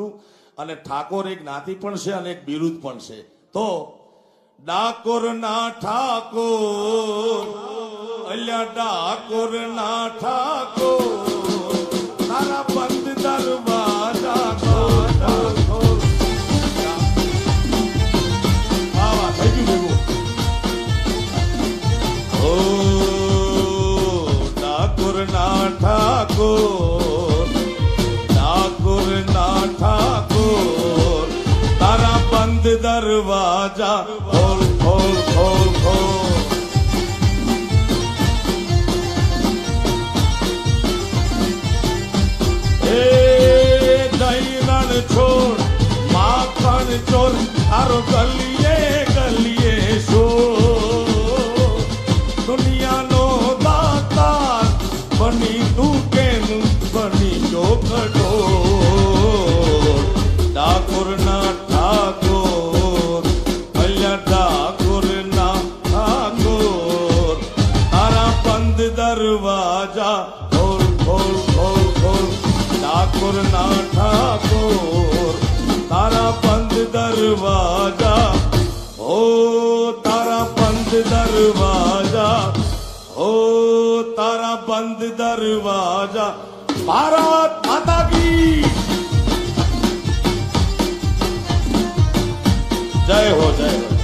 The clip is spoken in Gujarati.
છું અને ઠાકોર એક જ્ઞાતિ પણ છે અને એક બિરુદ પણ છે. તો ડાકોર ના ઠાકોર, અલ્યા ડાકોર ના ઠાકોર, તારા બંધ દરવાજા ખોલ. વાહ વાહ, થઈ ગયું ભેગું. ઓ ડાકોર ના ઠાકોર, ડાકોર ના ઠાકોર, તારા બંધ દરવાજા ખોલ ખોલ ખોલ ખોલ. એ દહીં રણ છોડ માખણ ચોર, તારો ગલીએ ગલીએ શોર. દુનિયાનો દાતાર બની તું કેમ બની જો કઠોર. ડાકોર ના ઠાકોર, અલ્યા ડાકોર ના ઠાકોર, તારા બંધ દરવાજા ખોલ ખોલ ખોલ ખોલ. ડાકોર ના ઠાકોર, તારા બંધ દરવાજા, ઓ તારા બંધ દરવાજા, ઓ તારા બંધ દરવાજા. ભારત માતા કી જય હો, જય હો.